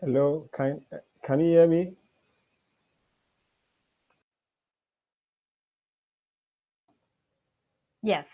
Hello, can you hear me? Yes.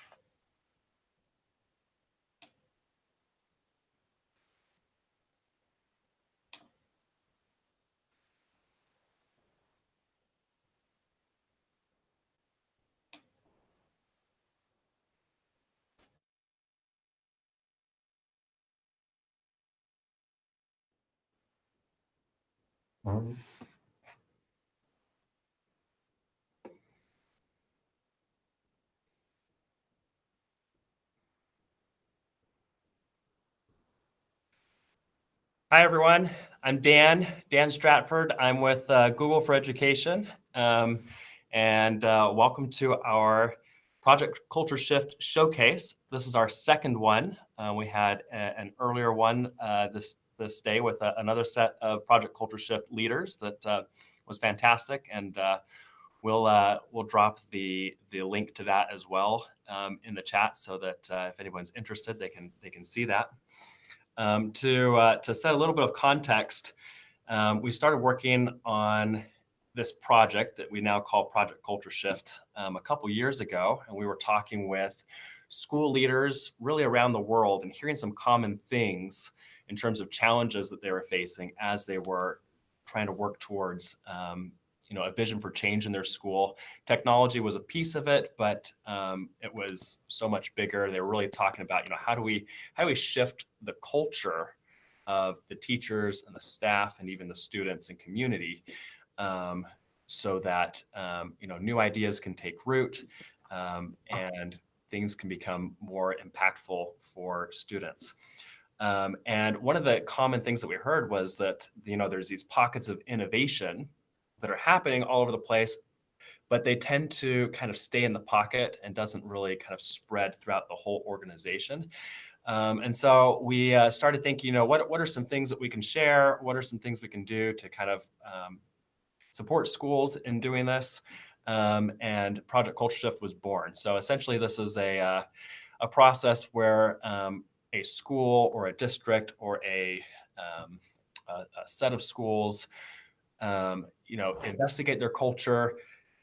Hi, everyone. I'm Dan Stratford. I'm with Google for Education. And welcome to our Project Culture Shift Showcase. This is our second one. We had an earlier one this day with another set of Project Culture Shift leaders that was fantastic. And we'll drop the link to that as well in the chat so that if anyone's interested, they can see that. To set a little bit of context, we started working on this project that we now call Project Culture Shift a couple years ago, and we were talking with school leaders really around the world and hearing some common things in terms of challenges that they were facing as they were trying to work towards a vision for change in their school. Technology was a piece of it, but it was so much bigger. They were really talking about, how do we shift the culture of the teachers and the staff and even the students and community so that new ideas can take root and things can become more impactful for students. And one of the common things that we heard was that there's these pockets of innovation that are happening all over the place, but they tend to kind of stay in the pocket and doesn't really kind of spread throughout the whole organization. And so we started thinking, what are some things that we can share? What are some things we can do to kind of support schools in doing this? And Project Culture Shift was born. So essentially, this is a process where a school or a district or a set of schools investigate their culture,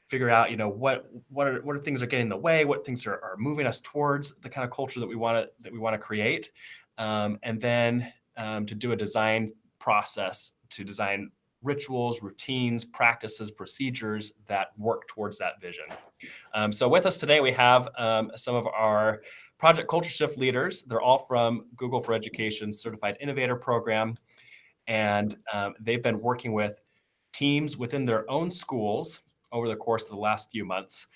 figure out, what are things that are getting in the way, what things are moving us towards the kind of culture that we want to create, and then to do a design process to design rituals, routines, practices, procedures that work towards that vision. So with us today, we have some of our Project Culture Shift leaders. They're all from Google for Education Certified Innovator Program, and they've been working with teams within their own schools over the course of the last few months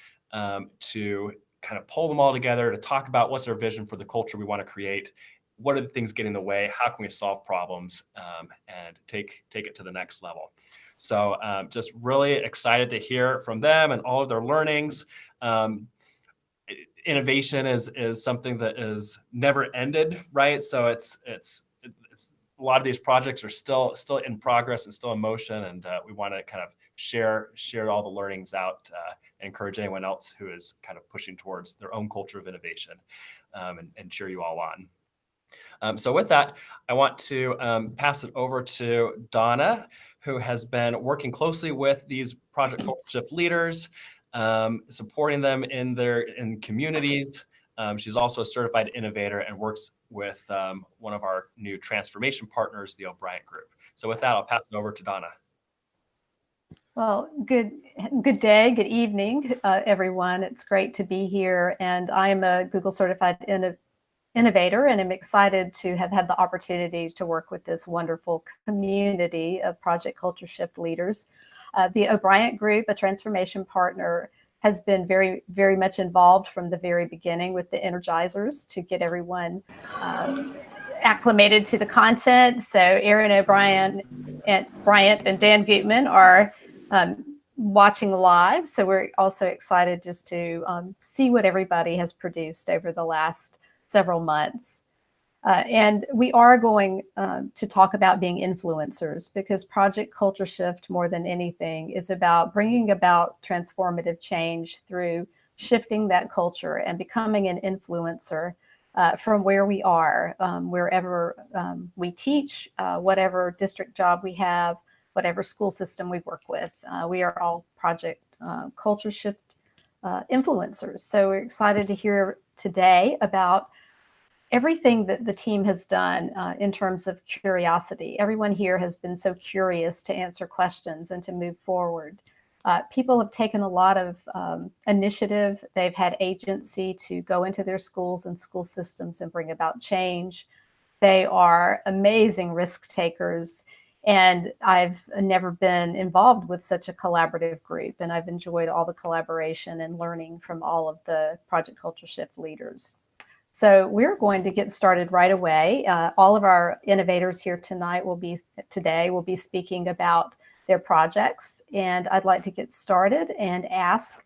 to kind of pull them all together to talk about what's our vision for the culture we want to create, what are the things getting in the way, how can we solve problems and take it to the next level. So just really excited to hear from them and all of their learnings. Innovation is something that is never ended, right? So it's a lot of these projects are still in progress and still in motion, and we want to kind of share all the learnings out and encourage anyone else who is kind of pushing towards their own culture of innovation and cheer you all on. So with that, I want to pass it over to Donna, who has been working closely with these Project Culture Shift leaders, supporting them in communities. She's also a certified innovator and works with one of our new transformation partners, the O'Brien Group. So with that, I'll pass it over to Donna. Well, good day, good evening, everyone. It's great to be here. And I'm a Google certified innovator, and I'm excited to have had the opportunity to work with this wonderful community of Project Culture Shift leaders. The O'Brien Group, a transformation partner, has been very, very much involved from the very beginning with the Energizers to get everyone acclimated to the content. So Aaron O'Brien and Bryant and Dan Gutman are watching live. So we're also excited just to see what everybody has produced over the last several months. And we are going to talk about being influencers, because Project Culture Shift, more than anything, is about bringing about transformative change through shifting that culture and becoming an influencer from where we are, wherever we teach, whatever district job we have, whatever school system we work with. We are all Project Culture Shift influencers. So we're excited to hear today about everything that the team has done in terms of curiosity. Everyone here has been so curious to answer questions and to move forward. People have taken a lot of initiative. They've had agency to go into their schools and school systems and bring about change. They are amazing risk takers. And I've never been involved with such a collaborative group. And I've enjoyed all the collaboration and learning from all of the Project Culture Shift leaders. So we're going to get started right away. All of our innovators here today will be speaking about their projects. And I'd like to get started and ask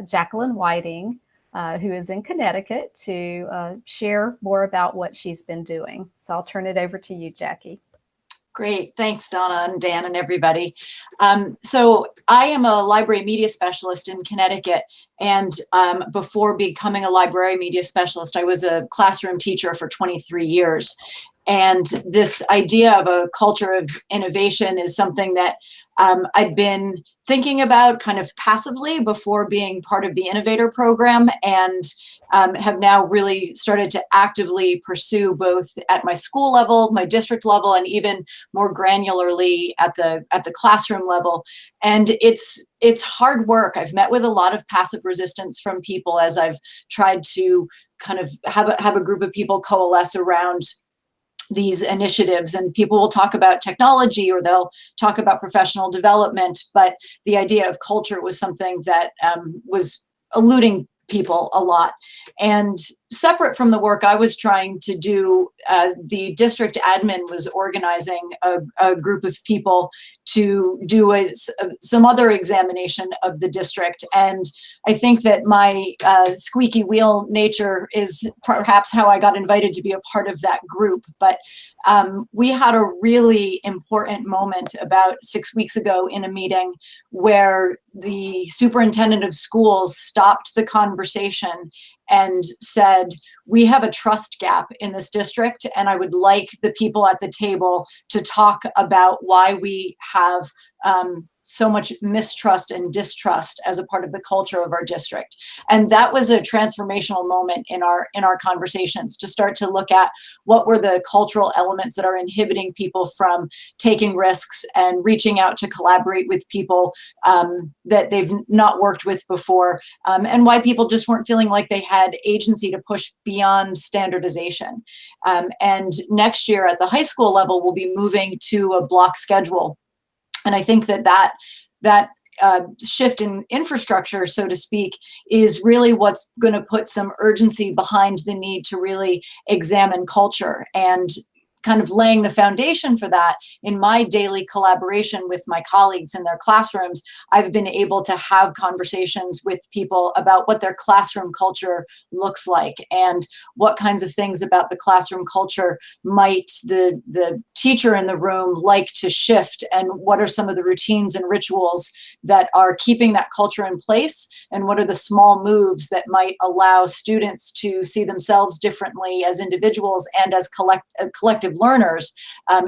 Jacqueline Whiting, who is in Connecticut, to share more about what she's been doing. So I'll turn it over to you, Jackie. Great. Thanks, Donna and Dan and everybody. So I am a library media specialist in Connecticut. And before becoming a library media specialist, I was a classroom teacher for 23 years. And this idea of a culture of innovation is something that I'd been thinking about kind of passively before being part of the Innovator program, and have now really started to actively pursue both at my school level, my district level, and even more granularly at the classroom level. And it's hard work. I've met with a lot of passive resistance from people as I've tried to kind of have a group of people coalesce around these initiatives, and people will talk about technology or they'll talk about professional development, but the idea of culture was something that was eluding people a lot. And separate from the work I was trying to do, the district admin was organizing a group of people to do some other examination of the district. And I think that my squeaky wheel nature is perhaps how I got invited to be a part of that group. But we had a really important moment about 6 weeks ago in a meeting where the superintendent of schools stopped the conversation and said, we have a trust gap in this district, and I would like the people at the table to talk about why we have so much mistrust and distrust as a part of the culture of our district. And that was a transformational moment in our conversations, to start to look at what were the cultural elements that are inhibiting people from taking risks and reaching out to collaborate with people that they've not worked with before, and why people just weren't feeling like they had agency to push beyond standardization. And next year at the high school level, we'll be moving to a block schedule. And I think that shift in infrastructure, so to speak, is really what's going to put some urgency behind the need to really examine culture. And kind of laying the foundation for that in my daily collaboration with my colleagues in their classrooms, I've been able to have conversations with people about what their classroom culture looks like and what kinds of things about the classroom culture might the teacher in the room like to shift, and what are some of the routines and rituals that are keeping that culture in place, and what are the small moves that might allow students to see themselves differently as individuals and as collective learners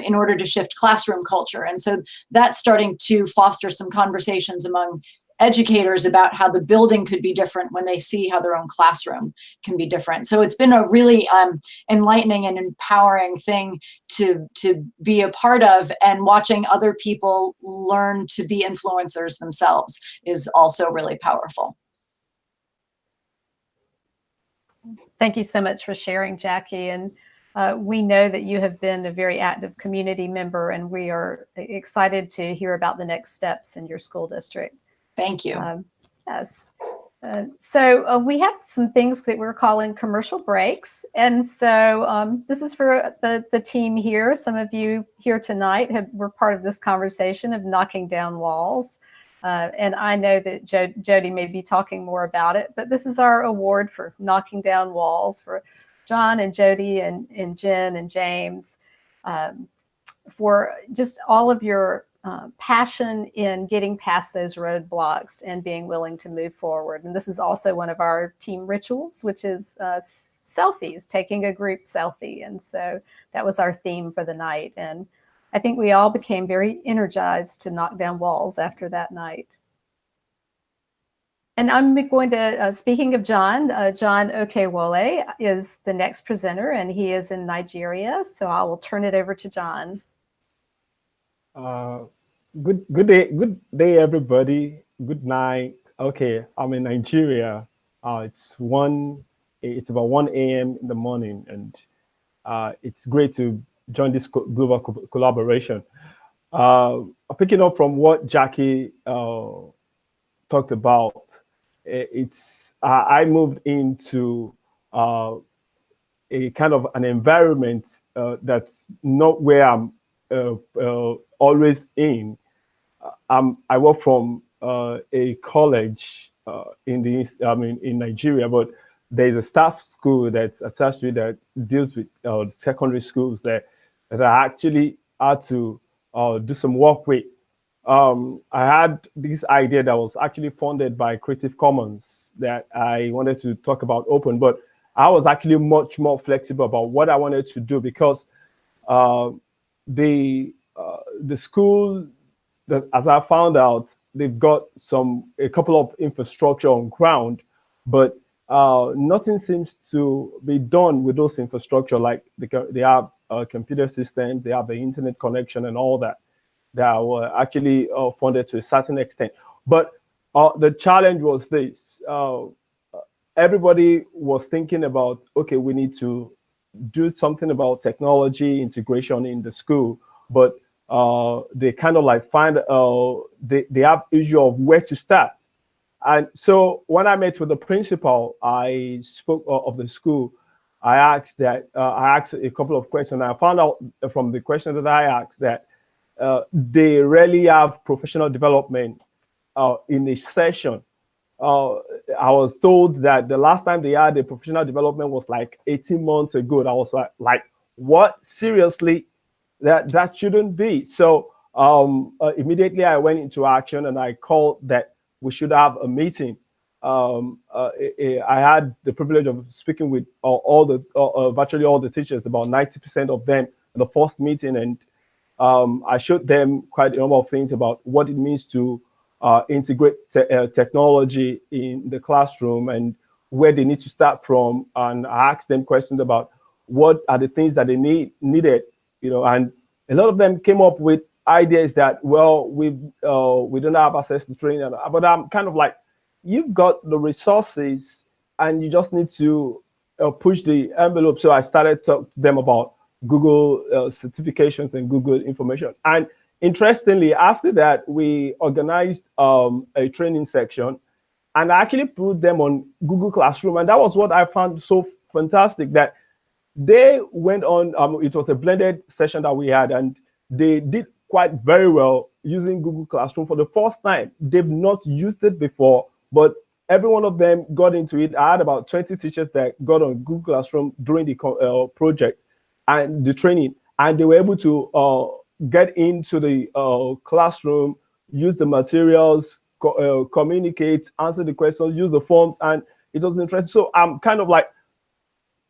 in order to shift classroom culture. And so that's starting to foster some conversations among educators about how the building could be different when they see how their own classroom can be different. So it's been a really enlightening and empowering thing to be a part of, and watching other people learn to be influencers themselves is also really powerful. Thank you so much for sharing, Jackie. And we know that you have been a very active community member, and we are excited to hear about the next steps in your school district. Thank you. Yes. So we have some things that we're calling commercial breaks. And so this is for the team here. Some of you here tonight were part of this conversation of knocking down walls. And I know that Jody may be talking more about it, but this is our award for knocking down walls for John and Jody and Jen and James, for just all of your passion in getting past those roadblocks and being willing to move forward. And this is also one of our team rituals, which is selfies, taking a group selfie. And so that was our theme for the night. And I think we all became very energized to knock down walls after that night. And I'm going to, speaking of John, John Okewole is the next presenter, and he is in Nigeria. So I will turn it over to John. Good day, everybody. Good night. Okay, I'm in Nigeria. It's about 1 a.m. in the morning, and it's great to join this global collaboration. Picking up from what Jackie talked about, I moved into a kind of an environment that's not where I'm always in. I work from a college in Nigeria, but there's a staff school that's attached to it that deals with secondary schools that I actually had to do some work with. I had this idea that was actually funded by Creative Commons that I wanted to talk about open, but I was actually much more flexible about what I wanted to do because the school, that, as I found out, they've got a couple of infrastructure on ground, but nothing seems to be done with those infrastructure. Like they have computer systems, they have the internet connection and all that were actually funded to a certain extent. But the challenge was this. Everybody was thinking about, okay, we need to do something about technology integration in the school, but they kind of like find they have issue of where to start. And so when I met with the principal, I spoke of the school. I asked a couple of questions. I found out from the questions that I asked that they rarely have professional development in a session. I was told that the last time they had a professional development was like 18 months ago. I was like, what? Seriously? That shouldn't be. So immediately I went into action and I called that we should have a meeting. I had the privilege of speaking with virtually all the teachers, about 90% of them in the first meeting, and I showed them quite a number of things about what it means to integrate technology in the classroom and where they need to start from. And I asked them questions about what are the things that they needed, and a lot of them came up with ideas that, well, we don't have access to training, but I'm kind of like, you've got the resources and you just need to push the envelope. So I started to talk to them about Google certifications and Google information. And interestingly, after that, we organized a training section and I actually put them on Google Classroom. And that was what I found so fantastic, that they went on, it was a blended session that we had, and they did quite very well using Google Classroom for the first time. They've not used it before, but every one of them got into it. I had about 20 teachers that got on Google Classroom during the project and the training, and they were able to get into the classroom, use the materials, communicate, answer the questions, use the forms, and it was interesting. So I'm kind of like,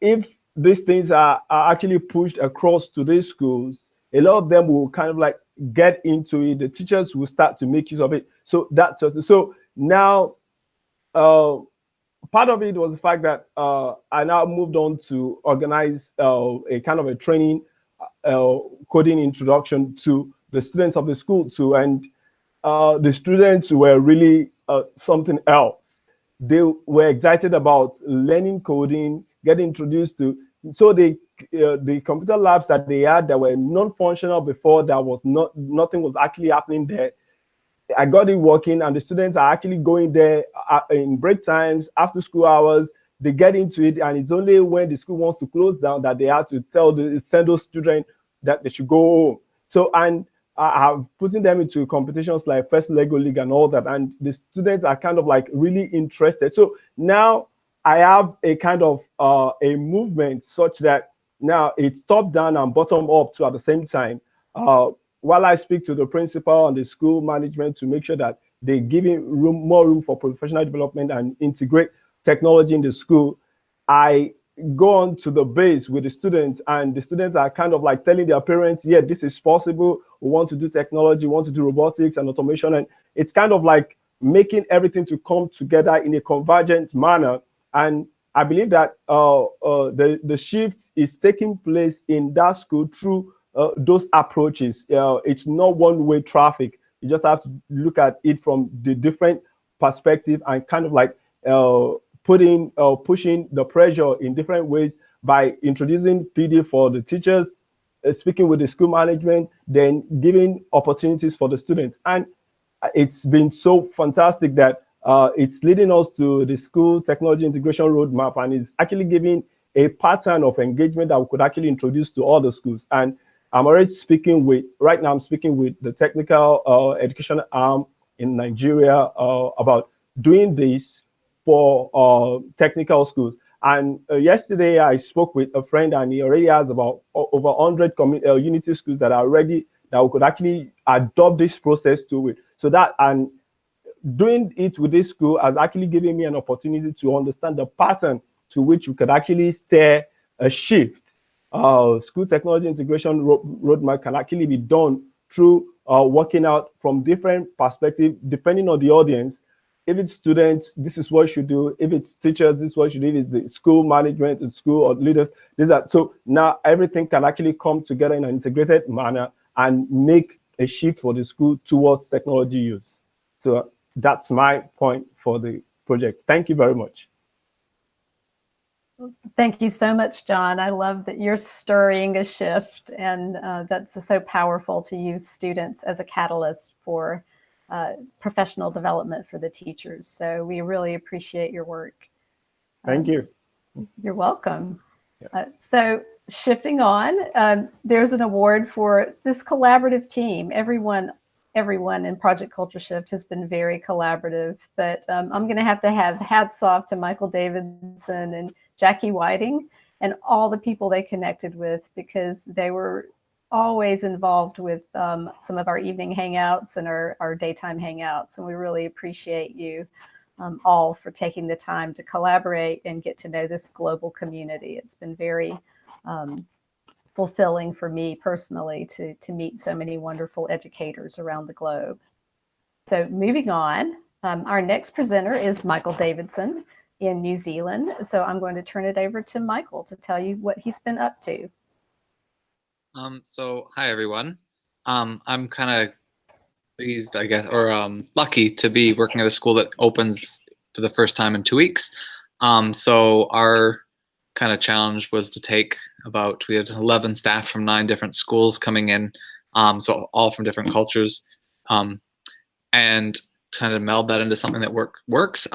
if these things are actually pushed across to these schools, a lot of them will kind of like get into it. The teachers will start to make use of it. So that's so now part of it was the fact that I now moved on to organize a kind of a training coding introduction to the students of the school too. And the students were really something else. They were excited about learning coding, getting introduced to. So the computer labs that they had that were non-functional before, that was nothing was actually happening there. I got it working, and the students are actually going there in break times, after school hours. They get into it, and it's only when the school wants to close down that they have to send those children that they should go home. So, and I have putting them into competitions like First Lego League and all that, and the students are kind of like really interested. So now I have a kind of a movement such that now it's top down and bottom up too at the same time. While I speak to the principal and the school management to make sure that they give more room for professional development and integrate technology in the school, I go on to the base with the students, and the students are kind of like telling their parents, yeah, this is possible. We want to do technology, we want to do robotics and automation. And it's kind of like making everything to come together in a convergent manner. And I believe that the shift is taking place in that school through those approaches. It's not one-way traffic. You just have to look at it from the different perspective and kind of like pushing the pressure in different ways by introducing PD for the teachers, speaking with the school management, then giving opportunities for the students. And it's been so fantastic that it's leading us to the school technology integration roadmap, and it's actually giving a pattern of engagement that we could actually introduce to all the schools. And I'm already speaking with, right now I'm speaking with the technical education arm in Nigeria about doing this for technical schools. And yesterday I spoke with a friend, and he already has about over 100 Unity schools that are ready, that we could actually adopt this process to it. So that, and doing it with this school has actually given me an opportunity to understand the pattern to which we could actually steer a shift. School technology integration roadmap can actually be done through working out from different perspectives, depending on the audience. If it's students, this is what you should do. If it's teachers, this is what you do. If it's the school management, the school or leaders, this that. So now everything can actually come together in an integrated manner and make a shift for the school towards technology use. So that's my point for the project. Thank you very much. Thank you so much, John. I love that you're stirring a shift, and that's so powerful to use students as a catalyst for professional development for the teachers. So we really appreciate your work. Thank you. You're welcome. So shifting on, there's an award for this collaborative team. Everyone in Project Culture Shift has been very collaborative, but I'm going to have hats off to Michael Davidson and Jackie Whiting and all the people they connected with, because they were always involved with some of our evening hangouts and our daytime hangouts. And we really appreciate you all for taking the time to collaborate and get to know this global community. It's been very fulfilling for me personally to meet so many wonderful educators around the globe. So moving on, our next presenter is Michael Davidson in New Zealand. So I'm going to turn it over to Michael to tell you what he's been up to. So hi everyone. I'm kind of pleased, I guess, or lucky to be working at a school that opens for the first time in 2 weeks. So our kind of challenge was to take we had 11 staff from 9 different schools coming in, so all from different cultures, and kind of meld that into something that works.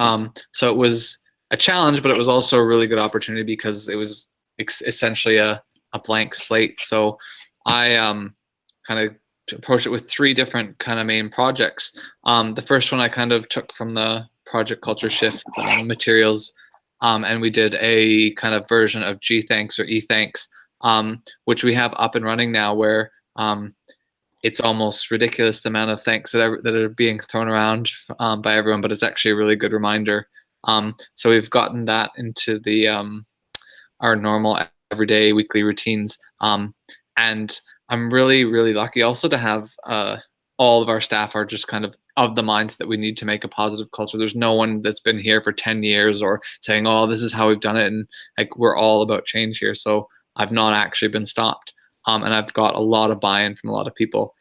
So it was a challenge, but it was also a really good opportunity because it was essentially a blank slate. So I kind of approached it with 3 different kind of main projects. The first one I kind of took from the Project Culture Shift materials, and we did a kind of version of G-Thanks or E-Thanks, which we have up and running now, where it's almost ridiculous the amount of thanks that are being thrown around by everyone, but it's actually a really good reminder. So we've gotten that into the our normal everyday weekly routines, and I'm really, really lucky also to have all of our staff are just kind of the mindset that we need to make a positive culture. There's no one that's been here for 10 years or saying, oh, this is how we've done it, and like we're all about change here. So I've not actually been stopped, and I've got a lot of buy-in from a lot of people.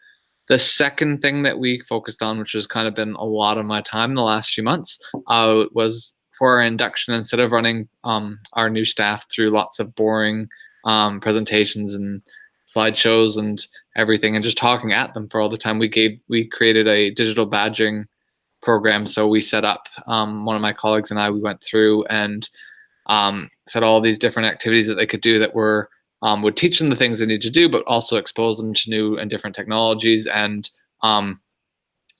The second thing that we focused on, which has kind of been a lot of my time in the last few months, was for our induction. Instead of running our new staff through lots of boring presentations and slideshows and everything and just talking at them for all the time, we created a digital badging program. So we set up, one of my colleagues and I, we went through and set all these different activities that they could do that would teach them the things they need to do, but also expose them to new and different technologies. And I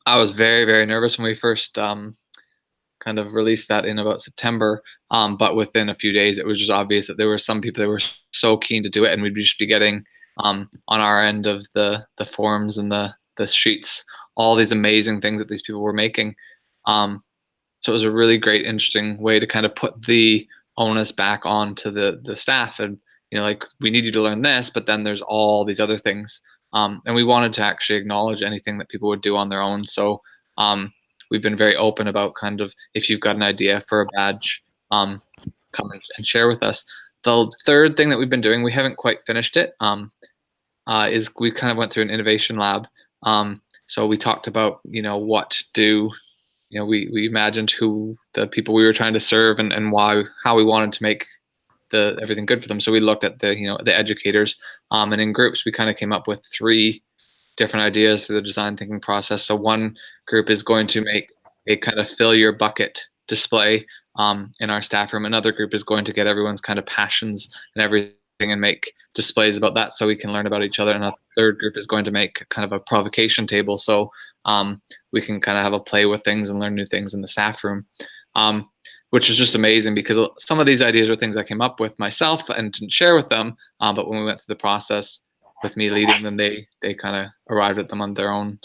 was very, very nervous when we first kind of released that in about September. But within a few days, it was just obvious that there were some people that were so keen to do it, and we'd just be getting on our end of the forums and the sheets, all these amazing things that these people were making. So it was a really great, interesting way to kind of put the onus back onto the staff, and like, we need you to learn this, but then there's all these other things. And we wanted to actually acknowledge anything that people would do on their own. So we've been very open about kind of, if you've got an idea for a badge, come and share with us. The third thing that we've been doing, we haven't quite finished it, is we kind of went through an innovation lab. So we talked about, what to do. We imagined who the people we were trying to serve and how we wanted to make everything good for them. So we looked at the educators, and in groups we kind of came up with 3 different ideas through the design thinking process. So one group is going to make a kind of fill your bucket display in our staff room. Another group is going to get everyone's kind of passions and everything and make displays about that so we can learn about each other. And a third group is going to make kind of a provocation table so we can kind of have a play with things and learn new things in the staff room, which is just amazing, because some of these ideas are things I came up with myself and didn't share with them, but when we went through the process with me leading them, they kind of arrived at them on their own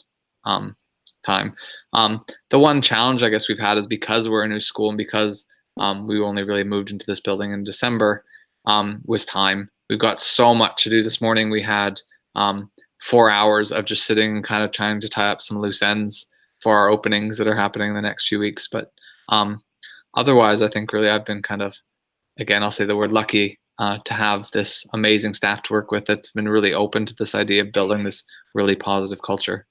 time. The one challenge I guess we've had is, because we're a new school and because we only really moved into this building in December, was time. We've got so much to do this morning. We had 4 hours of just sitting and kind of trying to tie up some loose ends for our openings that are happening in the next few weeks. But otherwise, I think really I've been kind of, again, I'll say the word lucky, to have this amazing staff to work with that's been really open to this idea of building this really positive culture.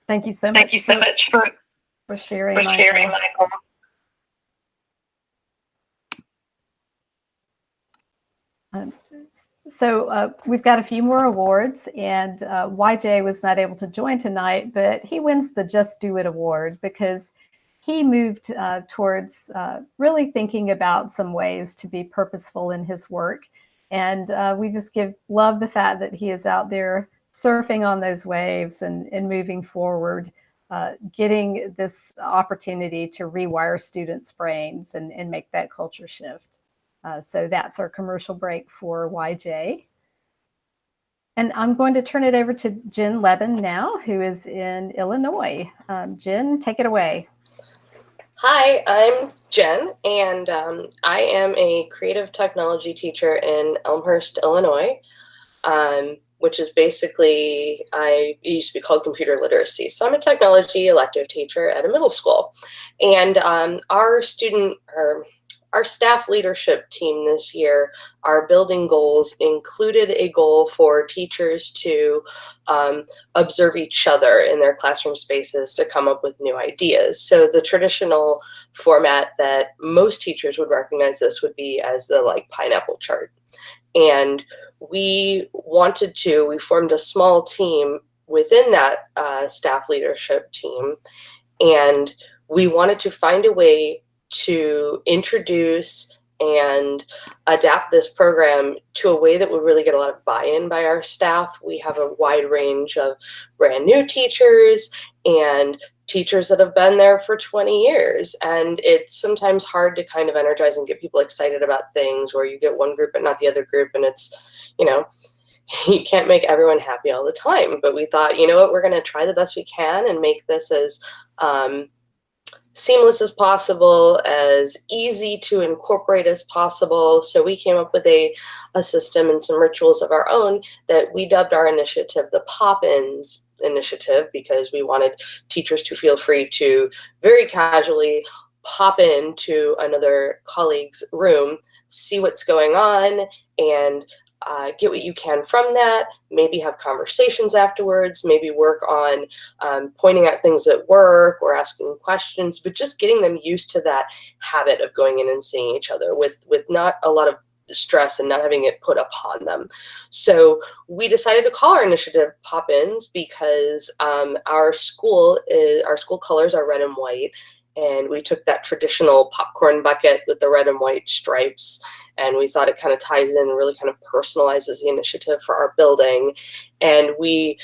Thank you so much. Thank you so much for sharing, Michael. So we've got a few more awards, and YJ was not able to join tonight, but he wins the Just Do It award because he moved towards really thinking about some ways to be purposeful in his work. And we just love the fact that he is out there surfing on those waves and moving forward, getting this opportunity to rewire students' brains and make that culture shift. So that's our commercial break for YJ. And I'm going to turn it over to Jen Levin now, who is in Illinois. Jen, take it away. Hi, I'm Jen, and I am a creative technology teacher in Elmhurst, Illinois, which is basically, it used to be called computer literacy. So I'm a technology elective teacher at a middle school. And our staff leadership team this year, our building goals included a goal for teachers to observe each other in their classroom spaces to come up with new ideas. So the traditional format that most teachers would recognize this would be as the pineapple chart. And we formed a small team within that staff leadership team, and we wanted to find a way to introduce and adapt this program to a way that would really get a lot of buy-in by our staff. We have a wide range of brand new teachers and teachers that have been there for 20 years. And it's sometimes hard to kind of energize and get people excited about things where you get one group but not the other group. And it's, you can't make everyone happy all the time. But we thought, you know what, we're going to try the best we can and make this as seamless as possible, as easy to incorporate as possible. So we came up with a system and some rituals of our own that we dubbed our initiative the Pop-ins initiative, because we wanted teachers to feel free to very casually pop into another colleague's room, see what's going on, and get what you can from that, maybe have conversations afterwards, maybe work on pointing out things that work or asking questions, but just getting them used to that habit of going in and seeing each other with not a lot of stress and not having it put upon them. So we decided to call our initiative Pop-ins because our school colors are red and white. And we took that traditional popcorn bucket with the red and white stripes, and we thought it kind of ties in and really kind of personalizes the initiative for our building. And we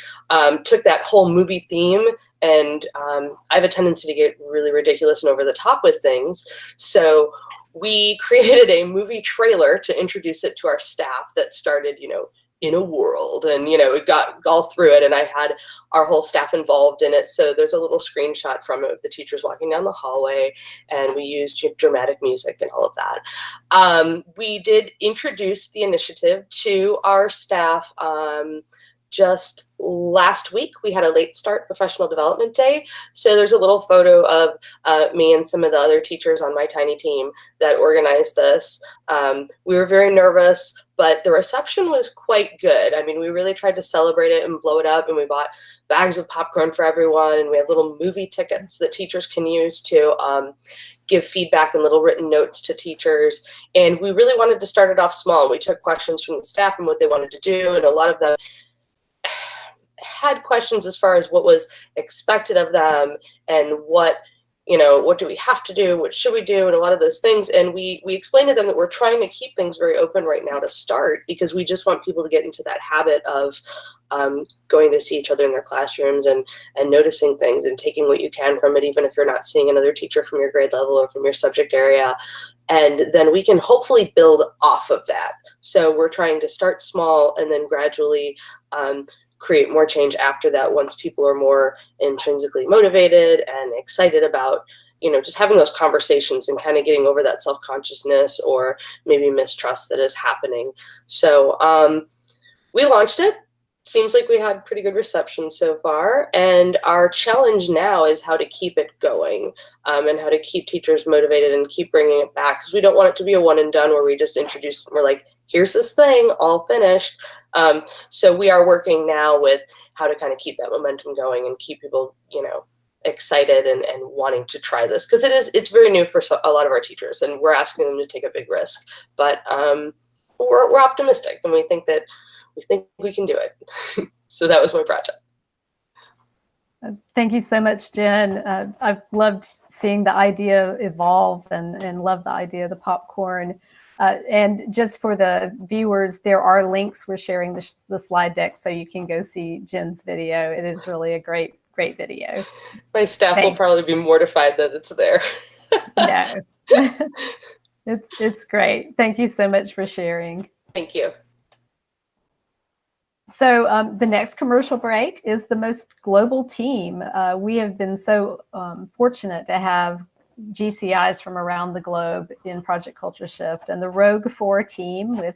took that whole movie theme, and I have a tendency to get really ridiculous and over the top with things. So we created a movie trailer to introduce it to our staff that started, in a world, and it got all through it, and I had our whole staff involved in it. So there's a little screenshot from it of the teachers walking down the hallway, and we used dramatic music and all of that. We did introduce the initiative to our staff just last week. We had a late start professional development day. So there's a little photo of me and some of the other teachers on my tiny team that organized this. We were very nervous, but the reception was quite good. I mean, we really tried to celebrate it and blow it up, and we bought bags of popcorn for everyone, and we have little movie tickets that teachers can use to give feedback and little written notes to teachers. And we really wanted to start it off small. We took questions from the staff and what they wanted to do, and a lot of them had questions as far as what was expected of them and what do we have to do, what should we do, and a lot of those things. And we explained to them that we're trying to keep things very open right now to start, because we just want people to get into that habit of going to see each other in their classrooms and noticing things and taking what you can from it, even if you're not seeing another teacher from your grade level or from your subject area. And then we can hopefully build off of that. So we're trying to start small and then gradually create more change after that, once people are more intrinsically motivated and excited about, just having those conversations and kind of getting over that self-consciousness or maybe mistrust that is happening. So we launched it. Seems like we had pretty good reception so far. And our challenge now is how to keep it going and how to keep teachers motivated and keep bringing it back, because we don't want it to be a one and done where we just introduce, we're like, here's this thing, all finished. So we are working now with how to kind of keep that momentum going and keep people, excited and wanting to try this, because it's very new for a lot of our teachers, and we're asking them to take a big risk. But we're optimistic, and we think we can do it. So that was my project. Thank you so much, Jen. I've loved seeing the idea evolve and love the idea of the popcorn. And just for the viewers, there are links. We're sharing the slide deck so you can go see Jen's video. It is really a great video. My staff will probably be mortified that it's there. No, it's great. Thank you so much for sharing. Thank you. So the next commercial break is the most global team. We have been so fortunate to have GCIs from around the globe in Project Culture Shift, and the Rogue 4 team with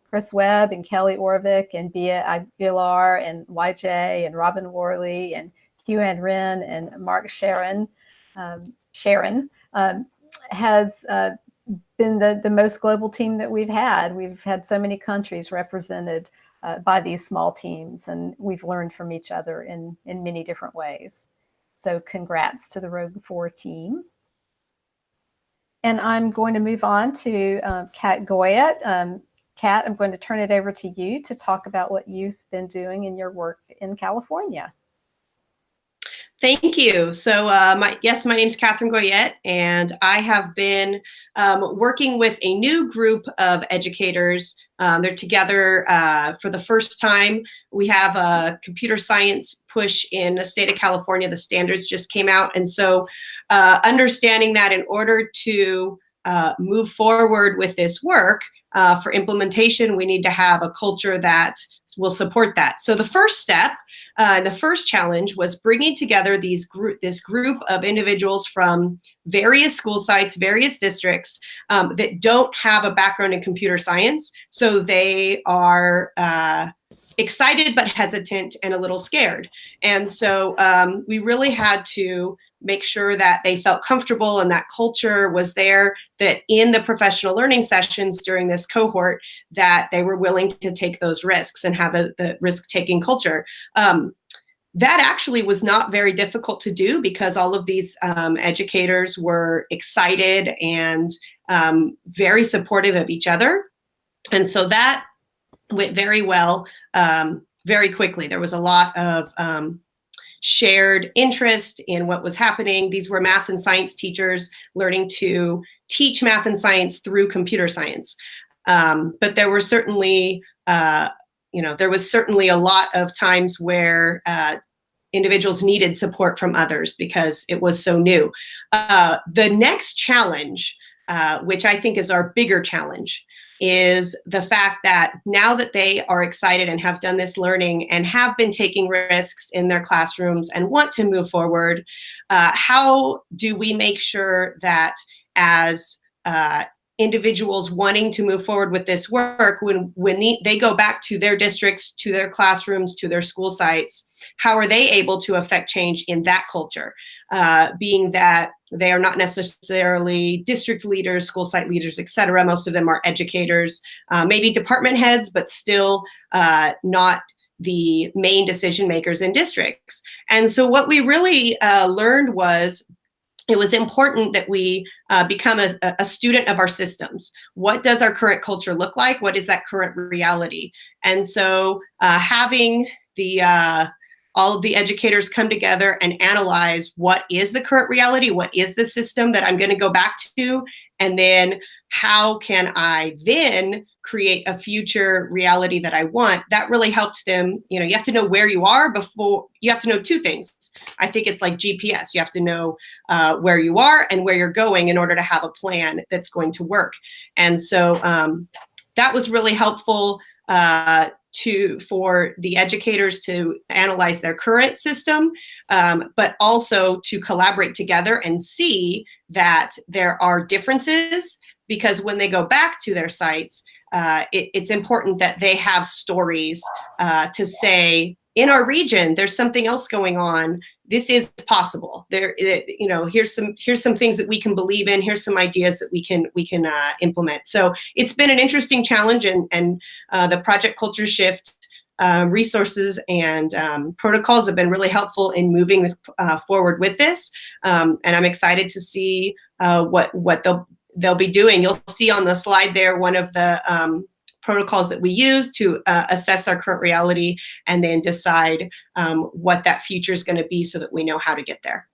Chris Webb and Kelly Orvik and Bia Aguilar and YJ and Robin Worley and Hugh-Ann Wren and Mark Sharon has been the most global team that we've had. We've had so many countries represented by these small teams, and we've learned from each other in many different ways. So congrats to the Rogue 4 team. And I'm going to move on to Kat Goyette. Kat, I'm going to turn it over to you to talk about what you've been doing in your work in California. Thank you. So my name's Catherine Goyette, and I have been working with a new group of educators. They're together for the first time. We have a computer science push in the state of California. The standards just came out. And so understanding that in order to move forward with this work for implementation, we need to have a culture that will support that. So the first step, the first challenge was bringing together this group of individuals from various school sites, various districts that don't have a background in computer science. So they are excited but hesitant and a little scared. And so we really had to make sure that they felt comfortable and that culture was there, that in the professional learning sessions during this cohort, that they were willing to take those risks and have the risk-taking culture. That actually was not very difficult to do, because all of these educators were excited and very supportive of each other. And so that went very well, very quickly. There was a lot of shared interest in what was happening. These were math and science teachers learning to teach math and science through computer science. But there were certainly, there was certainly a lot of times where individuals needed support from others because it was so new. The next challenge, which I think is our bigger challenge, is the fact that now that they are excited and have done this learning and have been taking risks in their classrooms and want to move forward, how do we make sure that as individuals wanting to move forward with this work, when they go back to their districts, to their classrooms, to their school sites, how are they able to affect change in that culture? Being that they are not necessarily district leaders, school site leaders, et cetera. Most of them are educators, maybe department heads, but still not the main decision makers in districts. And so what we really learned was it was important that we become a student of our systems. What does our current culture look like? What is that current reality? And so having all of the educators come together and analyze what is the current reality, what is the system that I'm going to go back to, and then how can I then create a future reality that I want. That really helped them. You have to know where you are before, you have to know two things. I think it's like GPS. You have to know where you are and where you're going in order to have a plan that's going to work. And so that was really helpful for the educators to analyze their current system, but also to collaborate together and see that there are differences, because when they go back to their sites, it's important that they have stories to say, in our region, there's something else going on. This is possible. Here's some things that we can believe in. Here's some ideas that we can implement. So it's been an interesting challenge, and the Project Culture Shift resources and protocols have been really helpful in moving forward with this. And I'm excited to see what they'll be doing. You'll see on the slide there one of the protocols that we use to assess our current reality and then decide what that future is going to be so that we know how to get there.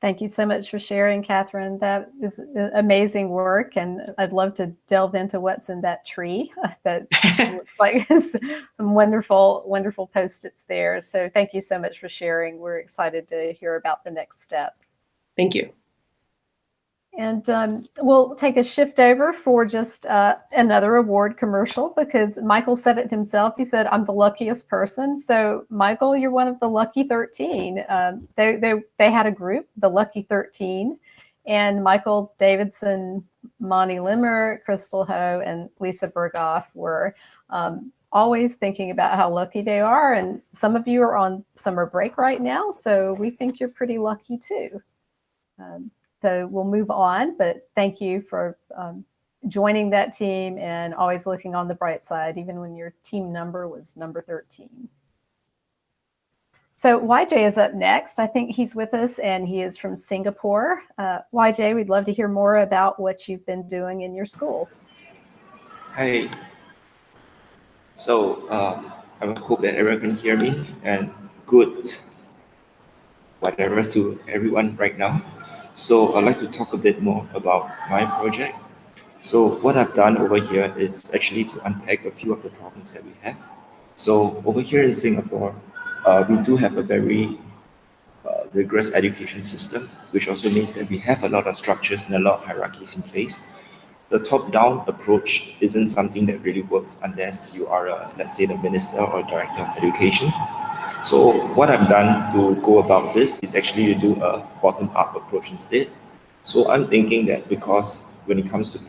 Thank you so much for sharing, Catherine. That is amazing work, and I'd love to delve into what's in that tree. That looks like some wonderful, wonderful Post-its there. So thank you so much for sharing. We're excited to hear about the next steps. Thank you. And we'll take a shift over for just another award commercial, because Michael said it himself. He said, I'm the luckiest person. So Michael, you're one of the lucky 13. They had a group, the Lucky 13, and Michael Davidson, Monty Limmer, Crystal Ho, and Lisa Berghoff were always thinking about how lucky they are. And some of you are on summer break right now, so we think you're pretty lucky too. So we'll move on, but thank you for joining that team and always looking on the bright side, even when your team number was number 13. So YJ is up next. I think he's with us, and he is from Singapore. YJ, we'd love to hear more about what you've been doing in your school. Hi. So I hope that everyone can hear me, and good whatever to everyone right now. So I'd like to talk a bit more about my project. So what I've done over here is actually to unpack a few of the problems that we have. So over here in Singapore, we do have a very rigorous education system, which also means that we have a lot of structures and a lot of hierarchies in place. The top-down approach isn't something that really works unless you are, let's say, the minister or director of education. So what I've done to go about this is actually to do a bottom-up approach instead. So I'm thinking that because when it comes to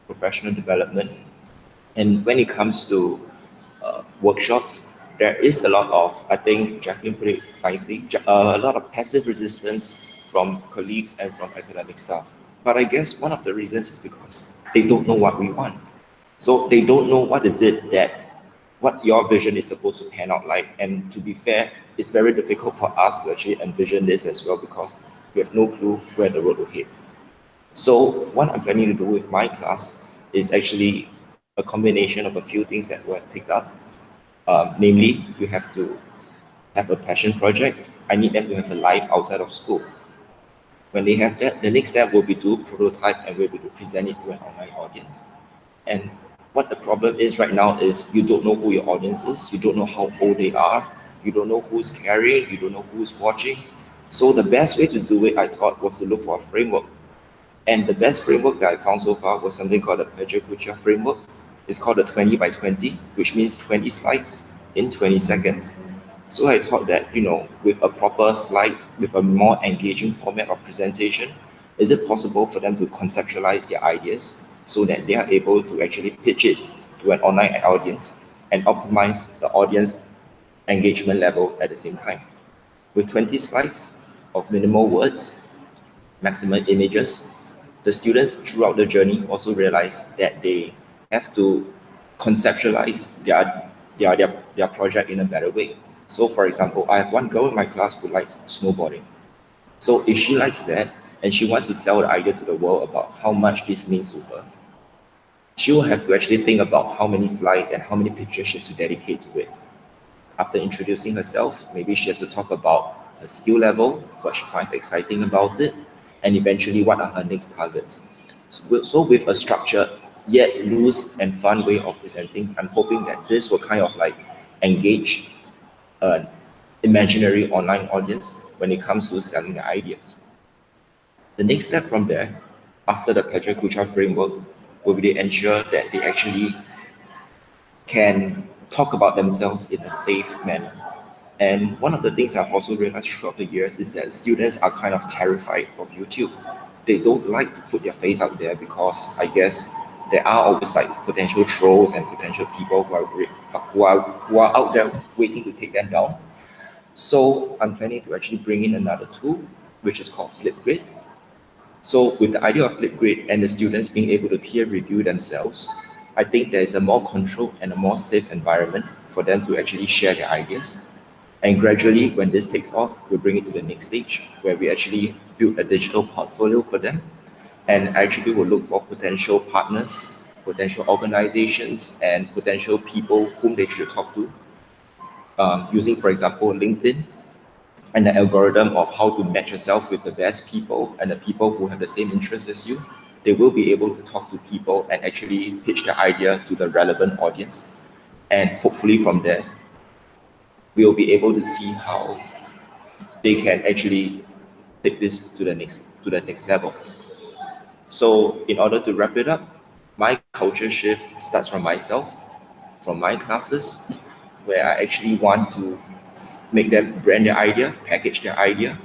professional development and when it comes to workshops, there is a lot of, I think Jacqueline put it nicely, a lot of passive resistance from colleagues and from academic staff. But I guess one of the reasons is because they don't know what we want. So they don't know what is it that what your vision is supposed to pan out like. And to be fair, it's very difficult for us to actually envision this as well, because we have no clue where the road will head. So what I'm planning to do with my class is actually a combination of a few things that we have picked up. Namely, you have to have a passion project. I need them to have a life outside of school. When they have that, the next step will be to prototype and we'll be to present it to an online audience. And what the problem is right now is you don't know who your audience is, you don't know how old they are, you don't know who's carrying, you don't know who's watching. So the best way to do it, I thought, was to look for a framework. And the best framework that I found so far was something called the Pecha framework. It's called the 20 by 20, which means 20 slides in 20 seconds. So I thought that, with a proper slides, with a more engaging format of presentation, is it possible for them to conceptualize their ideas so that they are able to actually pitch it to an online audience and optimize the audience engagement level at the same time? With 20 slides of minimal words, maximum images, the students throughout the journey also realize that they have to conceptualize their project in a better way. So for example, I have one girl in my class who likes snowboarding. So if she likes that and she wants to sell the idea to the world about how much this means to her, she will have to actually think about how many slides and how many pictures she has to dedicate to it. After introducing herself, maybe she has to talk about her skill level, what she finds exciting about it, and eventually what are her next targets. So with a structured yet loose and fun way of presenting, I'm hoping that this will kind of like engage an imaginary online audience when it comes to selling the ideas. The next step from there, after the Pecha framework, will be to ensure that they actually can talk about themselves in a safe manner. And one of the things I've also realized throughout the years is that students are kind of terrified of YouTube. They don't like to put their face out there because I guess there are always like potential trolls and potential people who are out there waiting to take them down. So I'm planning to actually bring in another tool, which is called Flipgrid. So with the idea of Flipgrid and the students being able to peer review themselves, I think there is a more controlled and a more safe environment for them to actually share their ideas. And gradually, when this takes off, we'll bring it to the next stage where we actually build a digital portfolio for them. And actually will look for potential partners, potential organizations, and potential people whom they should talk to. Using, for example, LinkedIn and the algorithm of how to match yourself with the best people and the people who have the same interests as you, they will be able to talk to people and actually pitch their idea to the relevant audience. And hopefully from there, we'll be able to see how they can actually take this to the next level. So in order to wrap it up, my culture shift starts from myself, from my classes, where I actually want to make them brand their idea, package their idea,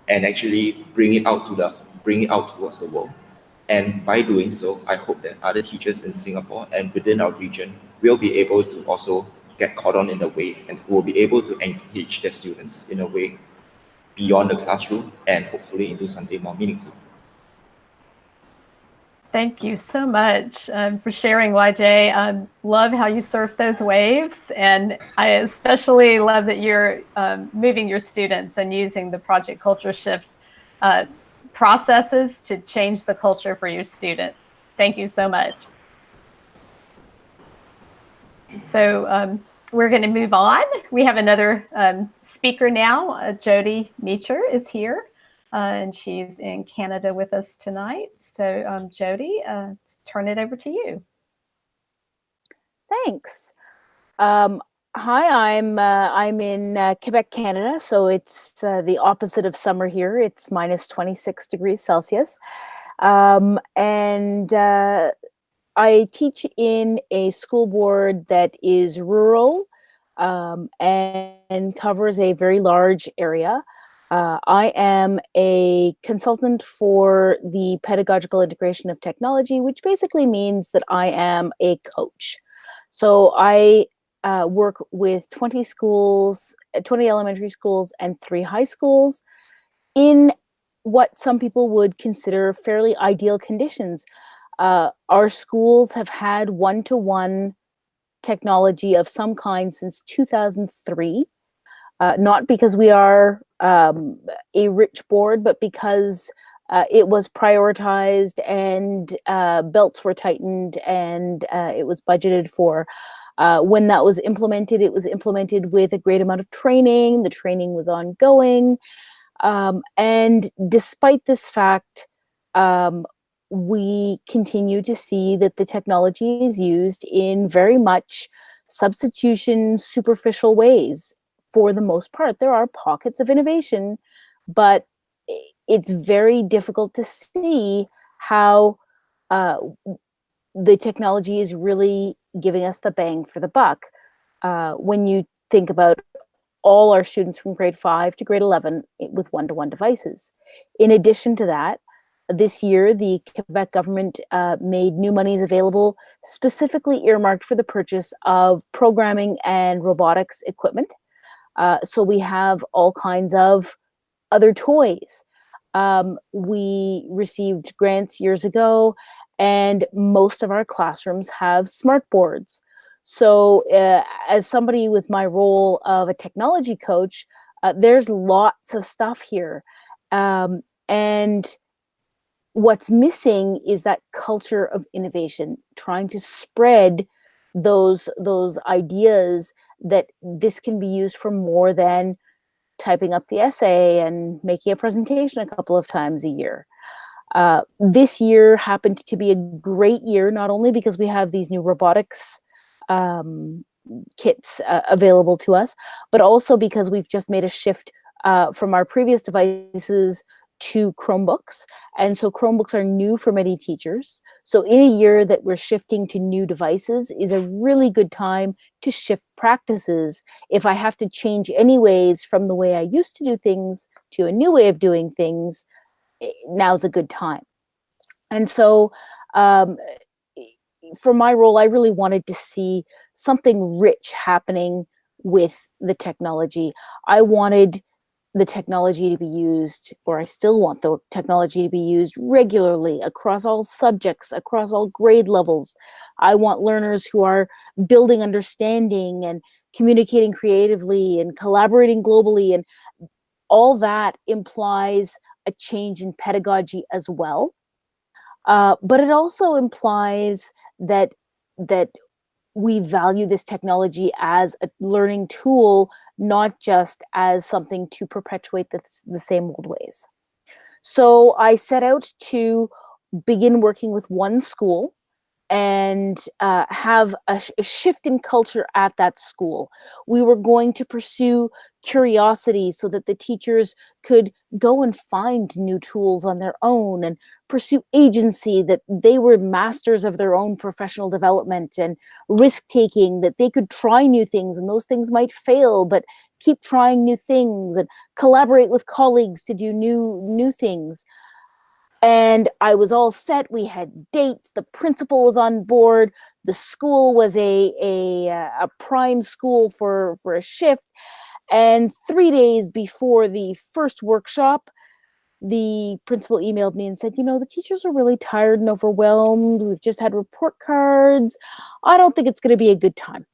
and actually bring it out towards the world. And by doing so, I hope that other teachers in Singapore and within our region will be able to also get caught on in the wave and will be able to engage their students in a way beyond the classroom and hopefully into something more meaningful. Thank you so much for sharing, YJ. I love how you surf those waves, and I especially love that you're moving your students and using the Project Culture Shift processes to change the culture for your students. Thank you so much. So we're going to move on. We have another speaker now. Jody Meacher is here. And she's in Canada with us tonight. So Jody, turn it over to you. Thanks. Hi, I'm in Quebec, Canada. So it's the opposite of summer here. It's minus 26 degrees Celsius. And I teach in a school board that is rural and covers a very large area. I am a consultant for the pedagogical integration of technology, which basically means that I am a coach. So I work with 20 schools, 20 elementary schools and 3 high schools in what some people would consider fairly ideal conditions. Our schools have had one-to-one technology of some kind since 2003. Not because we are a rich board, but because it was prioritized and belts were tightened and it was budgeted for. When that was implemented, it was implemented with a great amount of training. The training was ongoing. And despite this fact, we continue to see that the technology is used in very much substitution, superficial ways. For the most part, there are pockets of innovation, but it's very difficult to see how the technology is really giving us the bang for the buck. When you think about all our students from grade 5 to grade 11 with one-to-one devices. In addition to that, this year, the Quebec government made new monies available specifically earmarked for the purchase of programming and robotics equipment. So we have all kinds of other toys. We received grants years ago, and most of our classrooms have smart boards. So as somebody with my role of a technology coach, there's lots of stuff here. And what's missing is that culture of innovation, trying to spread those ideas that this can be used for more than typing up the essay and making a presentation a couple of times a year. This year happened to be a great year, not only because we have these new robotics kits available to us, but also because we've just made a shift from our previous devices to Chromebooks. And so Chromebooks are new for many teachers. So in a year that we're shifting to new devices is a really good time to shift practices. If I have to change anyways from the way I used to do things to a new way of doing things, now's a good time. And so for my role, I really wanted to see something rich happening with the technology. I wanted the technology to be used, or I still want the technology to be used regularly across all subjects, across all grade levels. I want learners who are building understanding and communicating creatively and collaborating globally, and all that implies a change in pedagogy as well. But it also implies that we value this technology as a learning tool, not just as something to perpetuate the same old ways. So I set out to begin working with one school and have a shift in culture at that school. We were going to pursue curiosity so that the teachers could go and find new tools on their own, and pursue agency, that they were masters of their own professional development, and risk-taking, that they could try new things, and those things might fail, but keep trying new things, and collaborate with colleagues to do new things. And I was all set. We had dates. The principal was on board. The school was a prime school for a shift. And 3 days before the first workshop, the principal emailed me and said, you know, the teachers are really tired and overwhelmed. We've just had report cards. I don't think it's going to be a good time.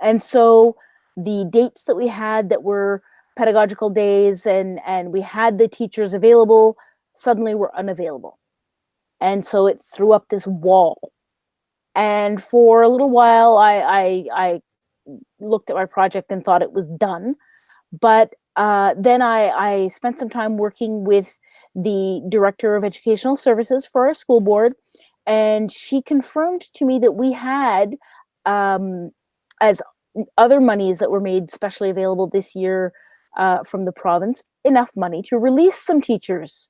And so the dates that we had that were pedagogical days and we had the teachers available suddenly were unavailable. And so it threw up this wall. And for a little while, I looked at my project and thought it was done. But then I spent some time working with the Director of Educational Services for our school board, and she confirmed to me that we had, as other monies that were made specially available this year from the province, enough money to release some teachers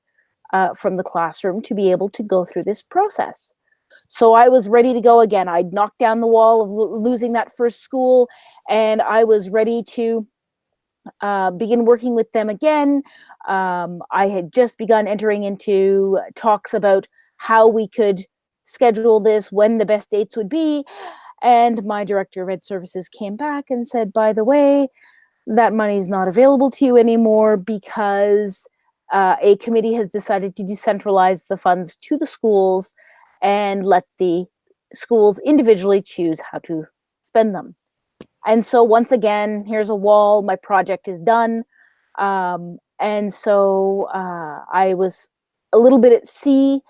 from the classroom to be able to go through this process. So I was ready to go again. I'd knocked down the wall of losing that first school, and I was ready to begin working with them again. I had just begun entering into talks about how we could schedule this, when the best dates would be. And my Director of Ed Services came back and said, by the way, that money is not available to you anymore because a committee has decided to decentralize the funds to the schools and let the schools individually choose how to spend them. And so once again, here's a wall. My project is done. And so I was a little bit at sea,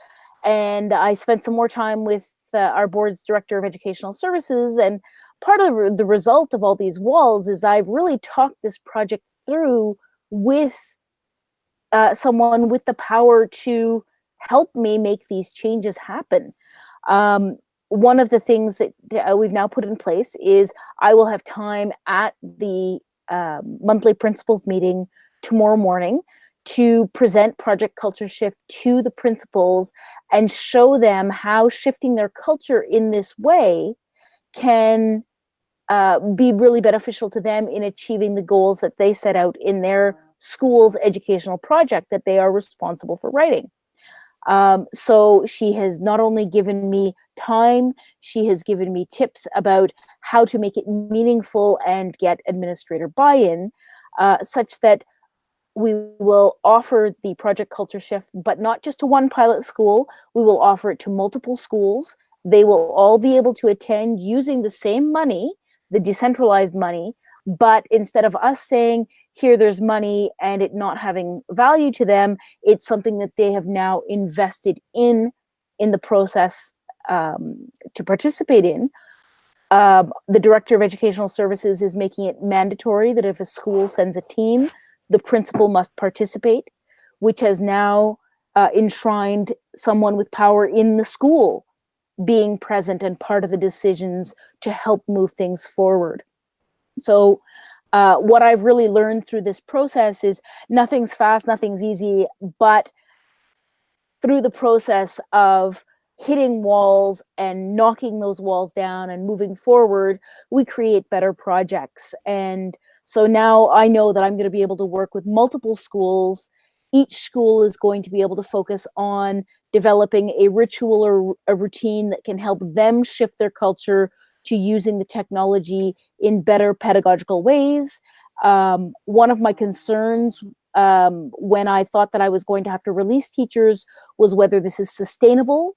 and I spent some more time with our board's Director of Educational Services. And part of the result of all these walls is I've really talked this project through with someone with the power to help me make these changes happen. One of the things that we've now put in place is I will have time at the monthly principals meeting tomorrow morning to present Project Culture Shift to the principals and show them how shifting their culture in this way can be really beneficial to them in achieving the goals that they set out in their school's educational project that they are responsible for writing. So she has not only given me time, she has given me tips about how to make it meaningful and get administrator buy-in, such that we will offer the Project Culture Shift, but not just to one pilot school. We will offer it to multiple schools. They will all be able to attend using the same money, the decentralized money, but instead of us saying, here, there's money, and it not having value to them, it's something that they have now invested in the process to participate in. The Director of Educational Services is making it mandatory that if a school sends a team, the principal must participate, which has now enshrined someone with power in the school being present and part of the decisions to help move things forward. So what I've really learned through this process is nothing's fast, nothing's easy, but through the process of hitting walls and knocking those walls down and moving forward, we create better projects. And so now I know that I'm going to be able to work with multiple schools. Each school is going to be able to focus on developing a ritual or a routine that can help them shift their culture to using the technology in better pedagogical ways. One of my concerns when I thought that I was going to have to release teachers was whether this is sustainable.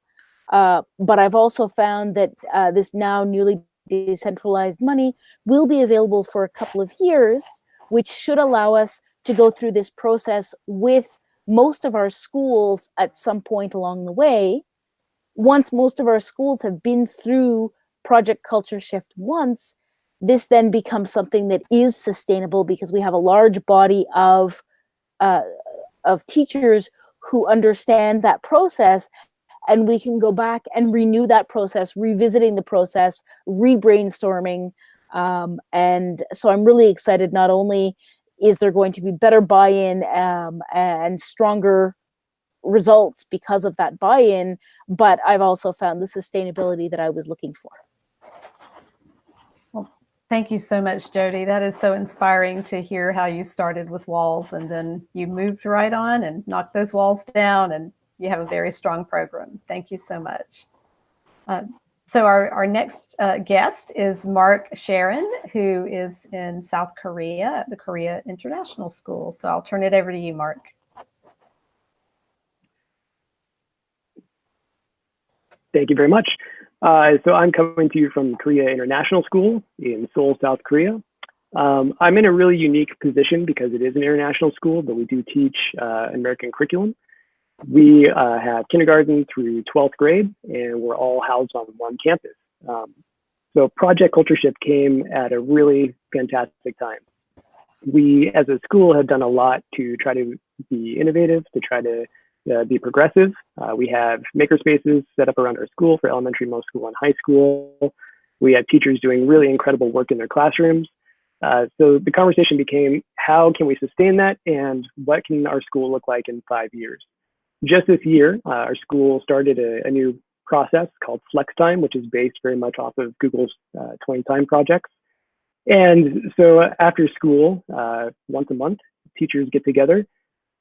But I've also found that this now newly decentralized money will be available for a couple of years, which should allow us to go through this process with most of our schools at some point along the way. Once most of our schools have been through Project Culture Shift once, this then becomes something that is sustainable because we have a large body of teachers who understand that process, and we can go back and renew that process, revisiting the process, re-brainstorming. And so I'm really excited. Not only is there going to be better buy-in and stronger results because of that buy-in, but I've also found the sustainability that I was looking for. Well, thank you so much, Jody. That is so inspiring to hear how you started with walls and then you moved right on and knocked those walls down, and you have a very strong program. Thank you so much. So our next guest is Mark Sharon, who is in South Korea at the Korea International School. So I'll turn it over to you, Mark. Thank you very much. So I'm coming to you from Korea International School in Seoul, South Korea. I'm in a really unique position because it is an international school, but we do teach an American curriculum. We have kindergarten through 12th grade, and we're all housed on one campus. So Project Culture Shift came at a really fantastic time. We, as a school, have done a lot to try to be innovative, to try to be progressive. We have makerspaces set up around our school for elementary, middle school, and high school. We have teachers doing really incredible work in their classrooms. So the conversation became, how can we sustain that, and what can our school look like in 5 years? Just this year, our school started a new process called FlexTime, which is based very much off of Google's 20 Time projects. And so after school, once a month, teachers get together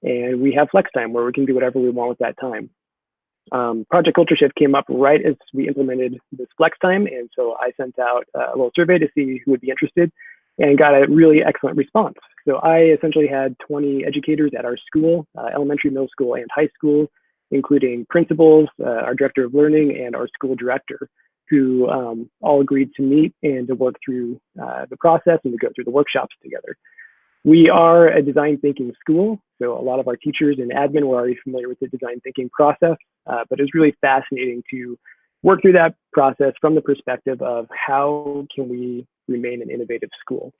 and we have FlexTime where we can do whatever we want with that time. Project Culture Shift came up right as we implemented this FlexTime. And so I sent out a little survey to see who would be interested and got a really excellent response. So I essentially had 20 educators at our school, elementary, middle school, and high school, including principals, our director of learning, and our school director, who all agreed to meet and to work through the process and to go through the workshops together. We are a design thinking school, so a lot of our teachers and admin were already familiar with the design thinking process, but it was really fascinating to work through that process from the perspective of how can we remain an innovative school.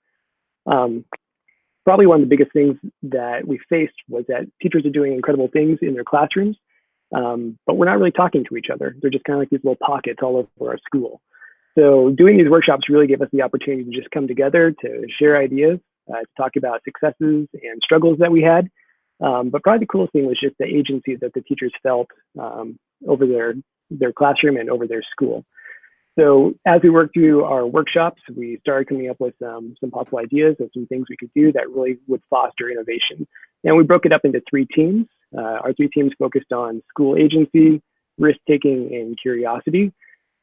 Probably one of the biggest things that we faced was that teachers are doing incredible things in their classrooms, but we're not really talking to each other. They're just kind of like these little pockets all over our school. So doing these workshops really gave us the opportunity to just come together, to share ideas, to talk about successes and struggles that we had, But probably the coolest thing was just the agency that the teachers felt over their classroom and over their school. So as we worked through our workshops, we started coming up with some possible ideas of some things we could do that really would foster innovation. And we broke it up into 3 teams. Our 3 teams focused on school agency, risk-taking, and curiosity.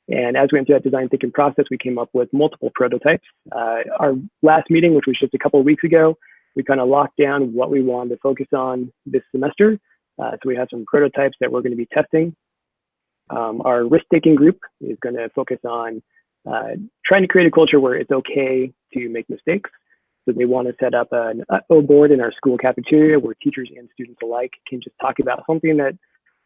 And as we went through that design thinking process, we came up with multiple prototypes. Our last meeting, which was just a couple of weeks ago, we kind of locked down what we wanted to focus on this semester. So we have some prototypes that we're going to be testing. Our risk-taking group is going to focus on trying to create a culture where it's okay to make mistakes. So they want to set up an O board in our school cafeteria where teachers and students alike can just talk about something that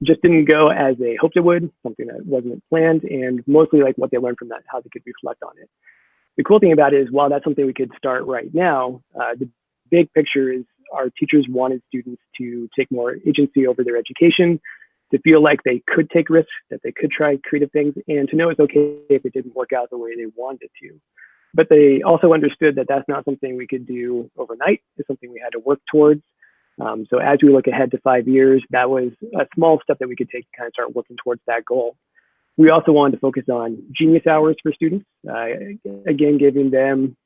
just didn't go as they hoped it would, something that wasn't planned, and mostly like what they learned from that, how they could reflect on it. The cool thing about it is, while that's something we could start right now, the big picture is our teachers wanted students to take more agency over their education, to feel like they could take risks, that they could try creative things, and to know it's okay if it didn't work out the way they wanted it to. But they also understood that that's not something we could do overnight. It's something we had to work towards. So as we look ahead to 5 years, that was a small step that we could take to kind of start working towards that goal. We also wanted to focus on genius hours for students, again, giving them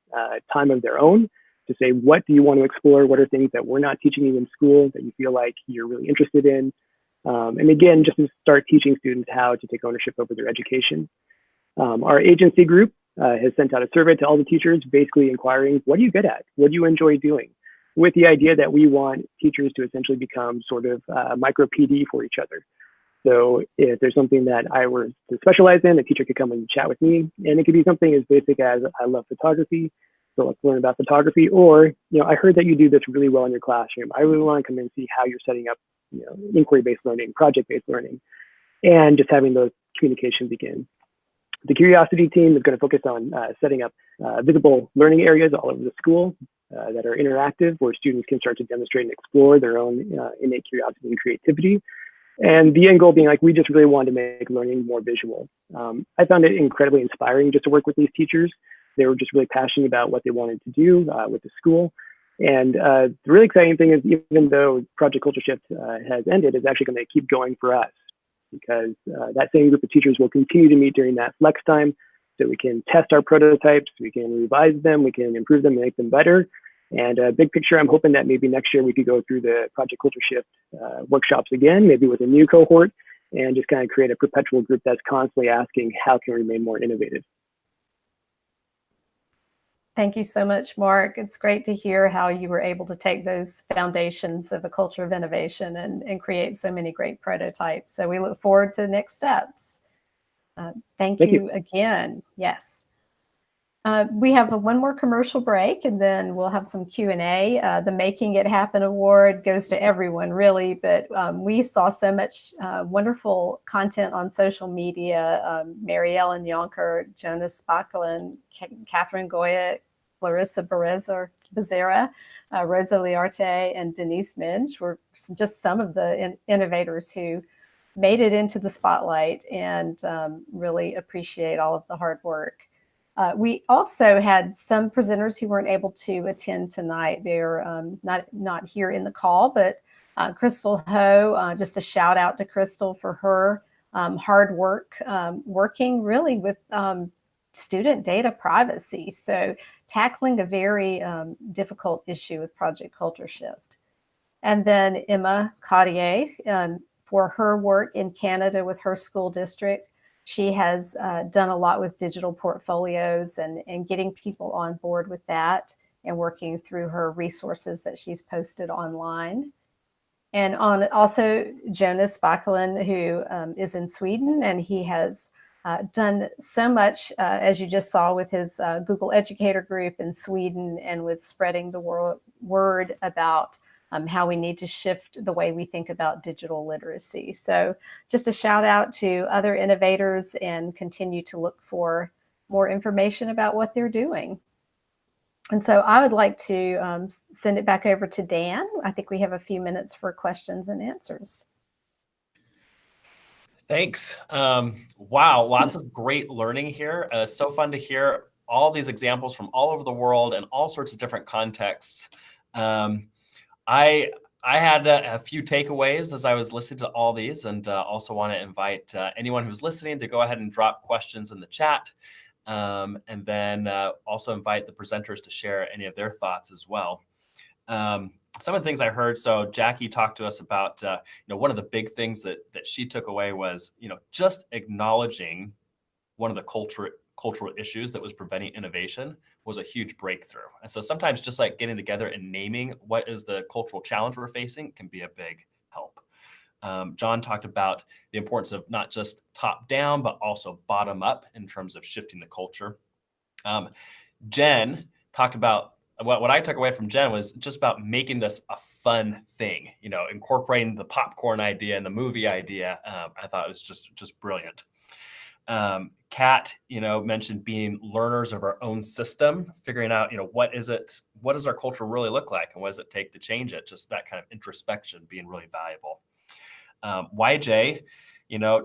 time of their own to say, what do you want to explore? What are things that we're not teaching you in school that you feel like you're really interested in? And again, just to start teaching students how to take ownership over their education. Our agency group has sent out a survey to all the teachers, basically inquiring, what are you good at? What do you enjoy doing? With the idea that we want teachers to essentially become sort of micro PD for each other. So if there's something that I were to specialize in, a teacher could come and chat with me, and it could be something as basic as, I love photography, so let's learn about photography. Or, I heard that you do this really well in your classroom. I really want to come and see how you're setting up, inquiry-based learning, project-based learning, and just having those communications begin. The curiosity team is going to focus on setting up visible learning areas all over the school that are interactive, where students can start to demonstrate and explore their own innate curiosity and creativity. And the end goal being, like, we just really wanted to make learning more visual. I found it incredibly inspiring just to work with these teachers. They were just really passionate about what they wanted to do with the school. And the really exciting thing is, even though Project Culture Shift has ended, it's actually going to keep going for us, because that same group of teachers will continue to meet during that flex time, so we can test our prototypes, we can revise them, we can improve them and make them better. And big picture, I'm hoping that maybe next year we could go through the Project Culture Shift workshops again, maybe with a new cohort, and just kind of create a perpetual group that's constantly asking, how can we remain more innovative? Thank you so much, Mark. It's great to hear how you were able to take those foundations of a culture of innovation and create so many great prototypes. So we look forward to the next steps. Thank you again. Yes. We have one more commercial break, and then we'll have some Q&A. The Making It Happen Award goes to everyone, really, but we saw so much wonderful content on social media. Mary Ellen Yonker, Jonas Spakelin, Catherine Goya, Clarissa Becerra, Rosa Liarte, and Denise Minge were just some of the innovators who made it into the spotlight, and really appreciate all of the hard work. We also had some presenters who weren't able to attend tonight. They're not here in the call, but Crystal Ho, just a shout out to Crystal for her hard work, working really with student data privacy. So tackling a very difficult issue with Project Culture Shift. And then Emma Cartier, for her work in Canada with her school district. She has done a lot with digital portfolios and getting people on board with that, and working through her resources that she's posted online. And also Jonas Spakelin, who is in Sweden, and he has done so much, as you just saw, with his Google Educator group in Sweden, and with spreading the word about how we need to shift the way we think about digital literacy. So just a shout out to other innovators, and continue to look for more information about what they're doing. And so I would like to send it back over to Dan. I think we have a few minutes for questions and answers. Thanks. Wow, lots of great learning here. So fun to hear all these examples from all over the world and all sorts of different contexts. I had a few takeaways as I was listening to all these, and also want to invite anyone who's listening to go ahead and drop questions in the chat, and then also invite the presenters to share any of their thoughts as well. Some of the things I heard, so Jackie talked to us about, one of the big things that she took away was, just acknowledging one of the cultural issues that was preventing innovation was a huge breakthrough. And so sometimes just like getting together and naming what is the cultural challenge we're facing can be a big help. John talked about the importance of not just top down, but also bottom up in terms of shifting the culture. Jen talked about what I took away from Jen was just about making this a fun thing, incorporating the popcorn idea and the movie idea. I thought it was just brilliant. Kat, mentioned being learners of our own system, figuring out, what does our culture really look like and what does it take to change it? Just that kind of introspection being really valuable. YJ,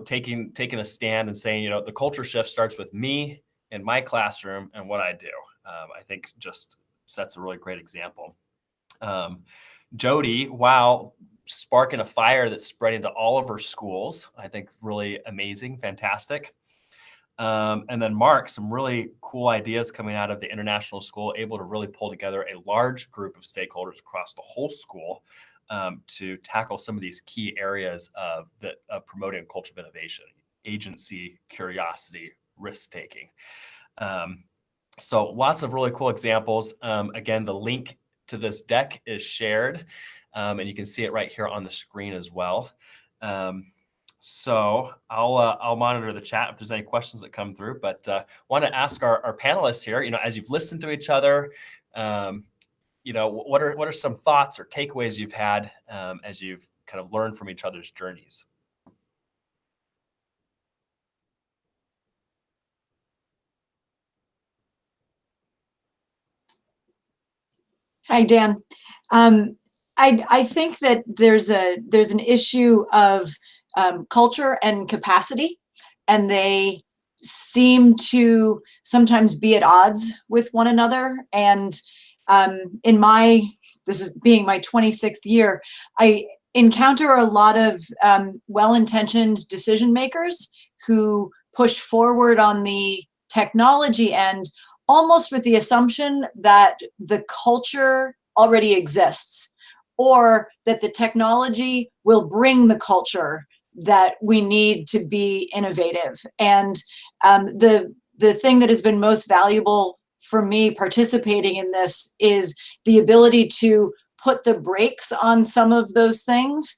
taking a stand and saying, the culture shift starts with me in my classroom and what I do. I think just sets a really great example. Jody, wow, sparking a fire that's spreading to all of her schools. I think really amazing, fantastic. And then Mark, some really cool ideas coming out of the international school, able to really pull together a large group of stakeholders across the whole school to tackle some of these key areas of promoting a culture of innovation, agency, curiosity, risk-taking. So lots of really cool examples. Again, the link to this deck is shared, and you can see it right here on the screen as well. So I'll monitor the chat if there's any questions that come through, but want to ask our panelists here, as you've listened to each other, what are some thoughts or takeaways you've had as you've kind of learned from each other's journeys? Hi, Dan. I think that there's an issue of culture and capacity, and they seem to sometimes be at odds with one another. And this is being my 26th year, I encounter a lot of well-intentioned decision makers who push forward on the technology end, almost with the assumption that the culture already exists, or that the technology will bring the culture that we need to be innovative. And the thing that has been most valuable for me participating in this is the ability to put the brakes on some of those things,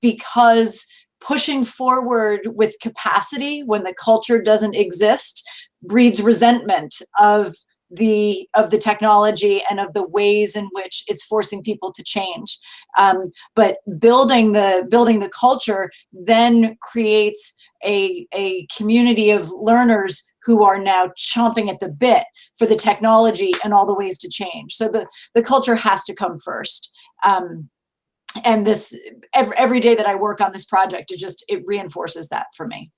because pushing forward with capacity when the culture doesn't exist breeds resentment of the technology and of the ways in which it's forcing people to change. But building the culture then creates a community of learners who are now chomping at the bit for the technology and all the ways to change. So the culture has to come first. And this every day that I work on this project, it reinforces that for me.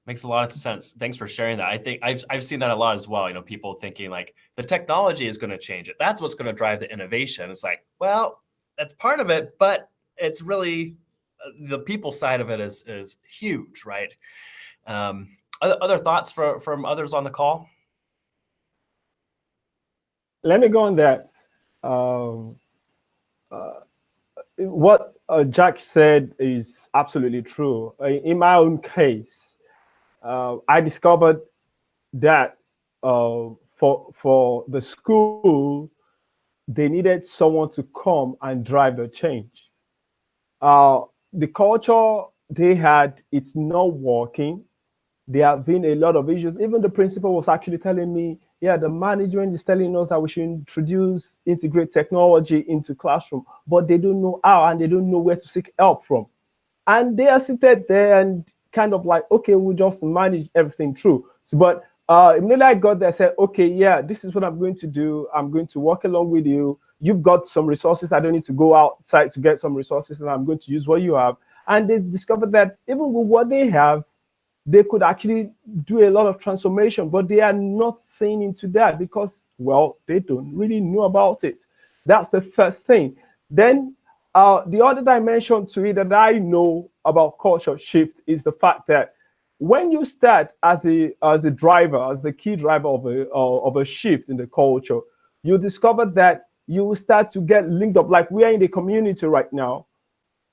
Makes a lot of sense. Thanks for sharing that. I think I've seen that a lot as well. People thinking like the technology is going to change it. That's what's going to drive the innovation. It's like, well, that's part of it, but it's really the people side of it is huge, right? Other thoughts from others on the call? Let me go on that. What Jack said is absolutely true. In my own case, I discovered that for the school, they needed someone to come and drive the change. The culture they had, it's not working. There have been a lot of issues. Even the principal was actually telling me, yeah, the management is telling us that we should integrate technology into classroom, but they don't know how and they don't know where to seek help from. And they are seated there and kind of like, okay, we'll just manage everything through. So, but immediately I got there, I said, okay, yeah, this is what I'm going to do. I'm going to work along with you. You've got some resources. I don't need to go outside to get some resources, and I'm going to use what you have. And they discovered that even with what they have, they could actually do a lot of transformation, but they are not saying into that because, well, they don't really know about it. That's the first thing. Then the other dimension to it that I know about culture shift is the fact that when you start as a driver, as the key driver of a shift in the culture, you discover that you will start to get linked up. Like we are in the community right now,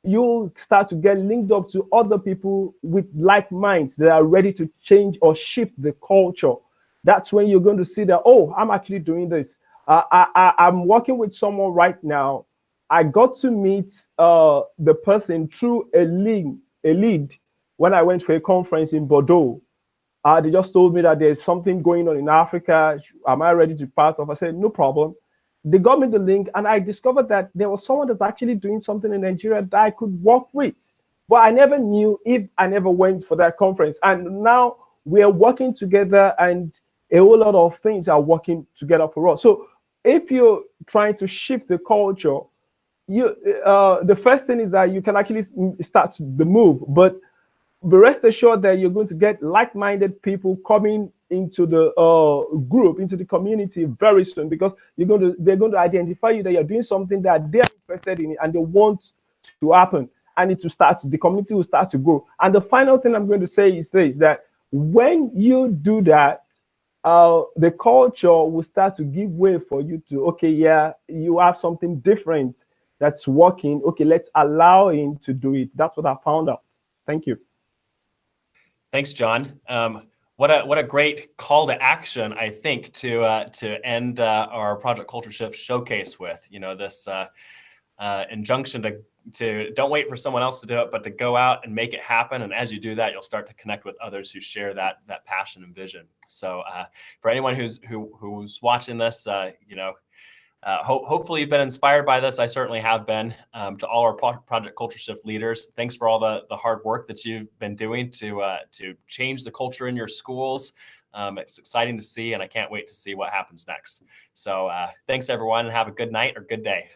you'll start to get linked up to other people with like minds that are ready to change or shift the culture. That's when you're going to see that, oh, I'm actually doing this. I'm working with someone right now. I got to meet the person through a lead when I went for a conference in Bordeaux. They just told me that there's something going on in Africa. Am I ready to be part of? I said, no problem. They got me the link, and I discovered that there was someone that's actually doing something in Nigeria that I could work with. But I never knew if I never went for that conference. And now we are working together, and a whole lot of things are working together for us. So if you're trying to shift the culture, the first thing is that you can actually start the move. But rest assured that you're going to get like-minded people coming into the group, into the community very soon, because they're going to identify you that you're doing something that they're interested in and they want to happen, and the community will start to grow. And the final thing I'm going to say is this, that when you do that, the culture will start to give way for you to, okay, yeah, you have something different that's working. Okay, let's allow him to do it. That's what I found out. Thank you. Thanks, John. What a great call to action, I think, to end our Project Culture Shift showcase with. This injunction to don't wait for someone else to do it, but to go out and make it happen. And as you do that, you'll start to connect with others who share that passion and vision. So for anyone who's watching this, hopefully you've been inspired by this. I certainly have been. To all our Project Culture Shift leaders, thanks for all the hard work that you've been doing to change the culture in your schools. It's exciting to see, and I can't wait to see what happens next. So thanks, everyone, and have a good night or good day.